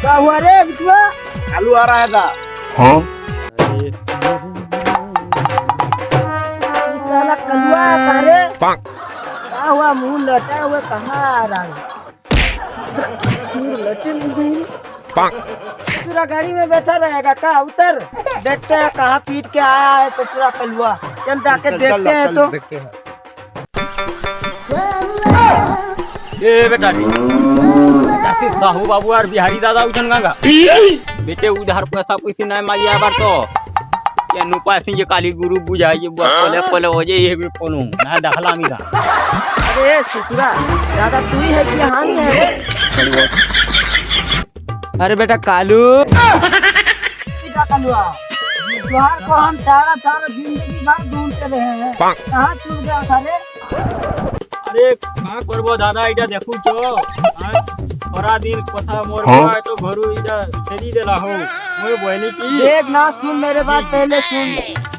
क्या हुआ रे बिचवा? आलू आ रहा था। हाँ? साला कलुआ तारे क्या हुआ? मुंह लटा हुआ कहाँ आ रहा है? लटे नहीं ससुरा गाड़ी में बैठा रहेगा का? उतर देखते हैं कहाँ पीट के आया है ससुरा कलुआ। चल जाके देखते हैं तो। देखते हैं। ए बेटा जैसे साहू बाबू और बिहारी दादा उठन गंगा बेटे उधार पैसा पैसे नहीं मालिया बार तो या नुपा सिंह काली गुरु बुझाइए पले पले हो जाए ये भी कोनो ना दखला मिला। अरे ससुरा दादा तू ही है कि हम ही है? अरे बेटा कालू कलुआ त्योहार को हम चारा जिंदगी भर ढूंढते रहे हैं, कहाँ छूट गया था रे? अरे का करबो दादा इटा देखू छो थोड़ा दिन कथा मोर है तो घरु इटा छेदी देला हो मोय बहनी की देख ना सुन मेरे बात पहले सुन।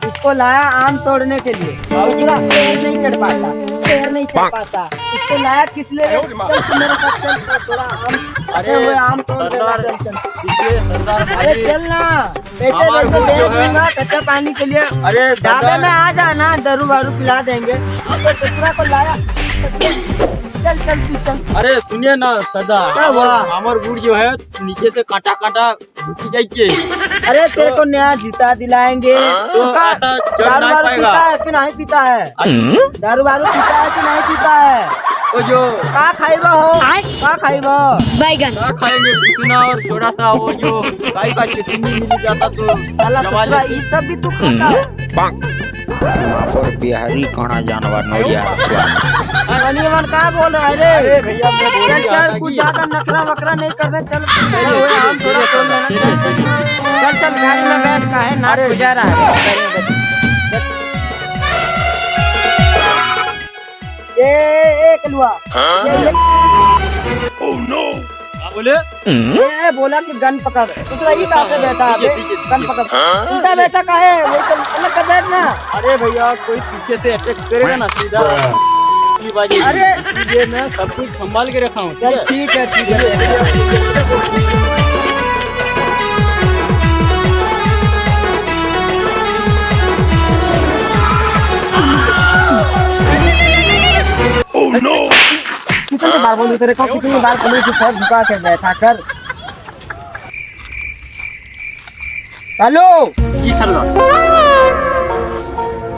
इसको लाया आम तोड़ने के लिए, ससुरा पैर नहीं चढ़ पाता, पैर नहीं चढ़ पाता। इसको लाया किस लिए? चल तू मेरे साथ चल, थोड़ा आम अरे हुए आम तोड़ देगा। चल चल अरे चल ना, पैसे वैसे दे दूंगा कच्चा पानी के लिए। अरे ढाबे में आ जाना, दारू वारू पिला देंगे। तो ससुरा को लाया, चल चल तू चल। अरे सुनिए ना सदा क्या हुआ? हमर गुड़ जो है नीचे से काटा काटा ढुकी जाइए। अरे तेरे को नया जूता दिलाएंगे। तो तू का ऐसा चढ़ दारू नहीं वारू पाएगा। पीता है कि नहीं पीता है? दारू वारू पीता है कि नहीं पीता है? वो जो का खाइबा हो? का खाइबा? बैगन क्या खाएंगे पुदीना और थोड़ा सा वो जो गाय का चटनी मिल जाता तो साला ससुरा ये सब भी तू खाता है? और बिहारी काना जानवर नौरिया अरे मन का बोल रहा है रे? अरे भैया मैं बोल चल रहा चल था कुछ कि- ज्यादा नखरा वखरा नहीं करना। चल हुए आम थोड़ा तोड़ लेना। चल चल गाड़ी में बैठ का है नाक गुजा रहा है। ये कलुआ क्या बोले ये बोला कि गन पकड़। दूसरा ही कहाँ से बैठा है? गन पकड़ उल्टा बैठा का है? वही तो अलग का बैठना। अरे भैया कोई पीछे से अटैक करेगा ना सीधा की बाजी। अरे ये मैं सब कुछ संभाल के रखा हूँ चल ठीक है ठीक है। कितनी बार बोलूं तेरे को, कितनी बार बोलूं कि सर झुका के बैठा कर। हेलो की चल रहा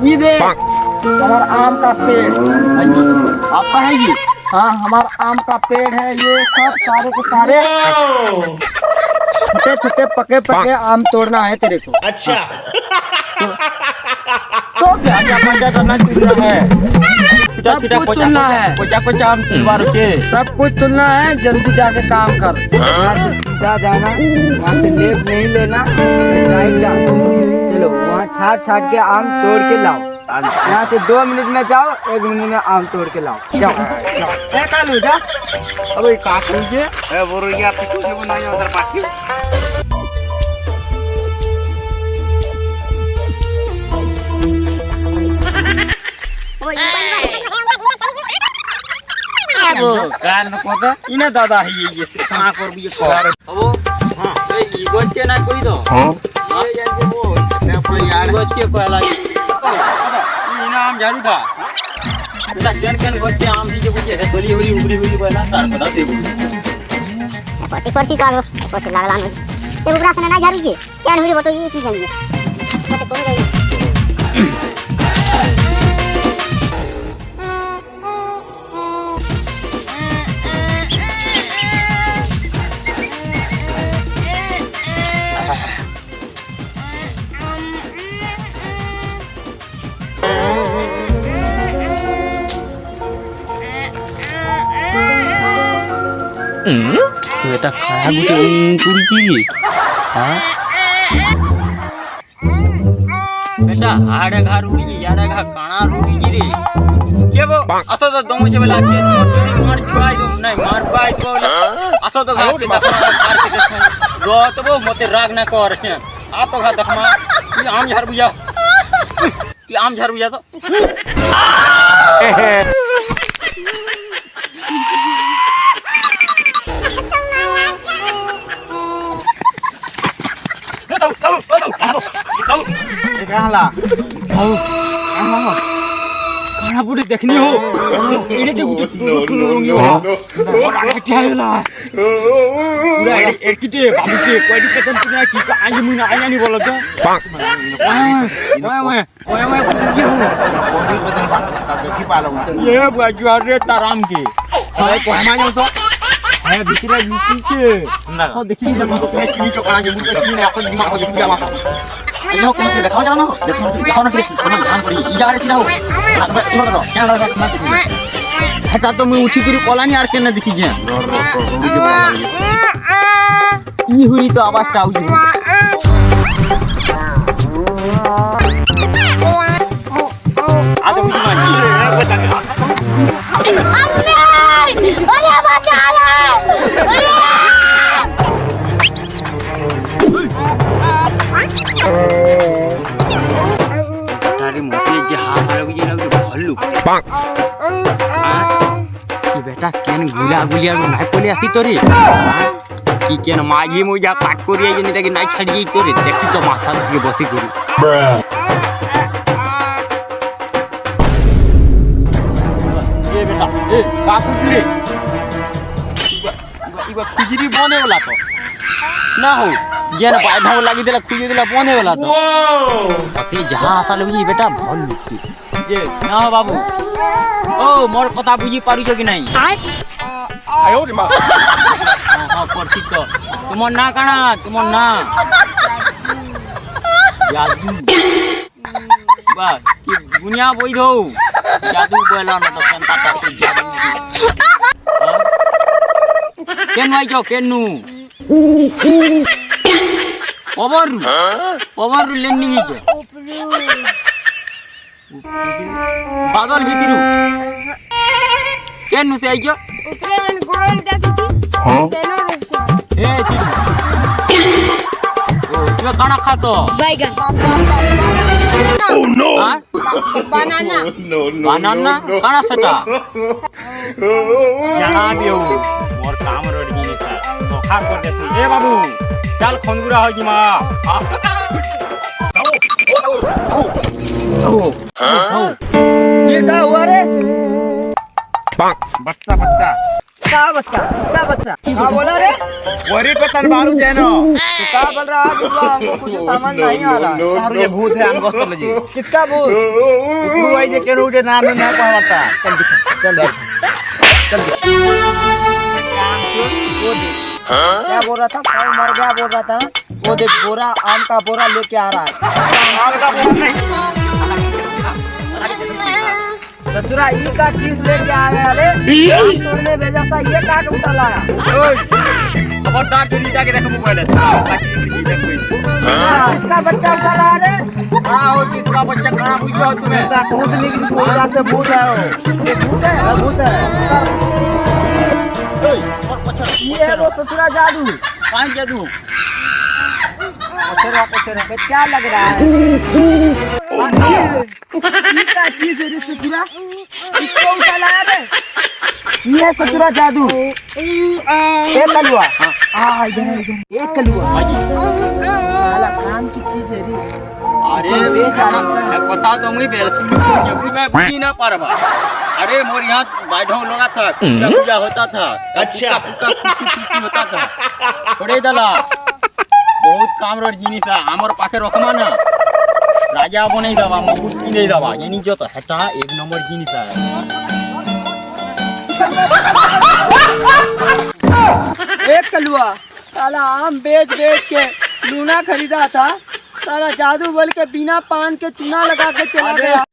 ये देख हमारा आम का पेड़। आपका है ये? हाँ हमारा आम का पेड़ है। ये सब सारे के सारे छोटे छोटे पके पके आम तोड़ना है तेरे को। अच्छा। तो क्या क्या मजा करना चाहिए है? सब कुछ तुलना है, कोचा कोचा आम सिलवा रखे। सब कुछ तुलना है। जल्दी जाके काम कर। यहाँ से सीधा जाना, वहाँ से लेफ्ट नहीं लेना, राइट जाना। चलो वहाँ छाट छाट के आम तोड़ के लाओ। यहाँ से 2 मिनट में जाओ, 1 मिनट में आम तोड़ के लाओ। जाओ क्या कालू जा। अब ये का कीजिए ए बोल रही है आपकी कुछ को नहीं उधर बाकी। कान को तो इने दादा है ये कहां कर भी कर अब हां ए गोज के ना कोई दो हां ये जान के वो ने कोई यार गोज के पहला इना आम झाड़ू था बेटा केन गोज के आम जी के है तोली हुई उबरी हुई पहला तार बता दे पटी का पटी लागला न ते उबरा से ना झाड़ू के केन हुई बटो ये सीजन में पटी कोन गई। बेटा खाया गुटे पूरी की हां बेटा आड़े घा रुड़ी की याड़े घा काना रुड़ी की रे के वो असो तो दमो छे बेला के मोटी मार छुआई दो नहीं मार पाई तो असो तो घा के दखमा कार के देखो रो तो वो मते राग ना कर छे आ तो घा दखमा ये आम झाड़ बुया कि आम झाड़ बुया तो कहला काना बुढ़े देखनी हो एड़े ते और आगे ठाला पूरा एडकिटे बाबूके कोडी कतन तुना की का आज मुना आया नहीं बोलो तो ओए ये हो कोडी बदन का देखी पालो ये बाजू रे ताराम के भाई को हमा जाओ तो है बिकरा नीचे के ना देखी तो की चोकना जे मुके की ने अपन दिमाग को देखी जावा यो को देखाओ जाओ ना देखो ना कि ध्यान पड़ी इजारे सिना हो छोड़ो क्या लगा मत हटा तो मैं उठी करी कोलानी आर के ना देखी जे ई हुई तो आवाज आउ जी आगे मान अरे बचा ले तारी मोती जे हाथ लग जे ना भल्लू की बेटा केन गुला गुलिया नाही पले आसी तोरे की केन माजी मुजा काट कोरिया जे नहीं नहीं छड़ गई तोरे देखी तो माथा के बसी करी ए बेटा ए काकू रे इबा खुजरी बने वाला तो ना हो जेन बाधा लगी देला खुजी देला बने वाला तो अते जहां आसा लगी बेटा भल लुकी जे ना हो बाबू ओ मोर पता बुझी पारू छ कि नहीं आयो रे मां हां करती तो तुमर ना काना तुमर ना जादू बा कि दुनिया बोई दो जादू बोला ना तो संता ता जादू केन वाई जो केनु पवर लेनी जे बादल भीतरू केनु से आइयो उतरेन गोल डाकी हां तेनो ए ओ तू काना खातो बैगन ओह नो बनाना बनाना काना सटा जाना दियो मोर काम रोड जी ने सर तो खा कर दे तू ए बाबू चल खंगुरा हो जी मां ये क्या हुआ रे बच्चा बच्चा क्या बच्चा हाँ बोला रे वरी पे तलवार जेनो तू क्या बोल रहा है बुआ हमको कुछ सामान नहीं आ रहा यार ये भूत है हमको तो लजी किसका भूत तू आई जे केनो उठे नाम ना पावता चल दिखा चल वो देख क्या बोल रहा था कौन मर गया बोल रहा था ना वो देख बोरा आम का बोरा लेके आ रहा है माल का बोल नहीं ससुरा ई का चीज लेके आ गया रे तोड़ने भेजा था ये काट उठा लाया ओए खबरदार तू नीचे के देख मोबाइल है इसका बच्चा उठा लाया रे हां हो किसका बच्चा कहां बुझो तुम्हें भूत निकली बोरा से भूत है वो ये भूत है ओए और पत्थर ये है वो ससुरा जादू कान जादू क्या लग रहा है क्या चीज है रे ससुरा इसको उठा लाया रे ये ससुरा जादू एक कलुआ हाँ इधर एक कलुआ साला काम की चीज है रे अरे बता तो मुई बेल मैं बुझी ना पारबा अरे मोर यहाँ बैठो लगा था पूजा होता था अच्छा होता था थोड़े दला बहुत काम रो जिनिस हमर पाखे रखमा ना राजा बनै दवा मुकुट की नहीं दवा ये जो तो हटा एक नंबर जिनिस है एक कलुआ साला आम बेच के लूना खरीदा था साला जादू बोल के बिना पान के चूना लगा के चला गया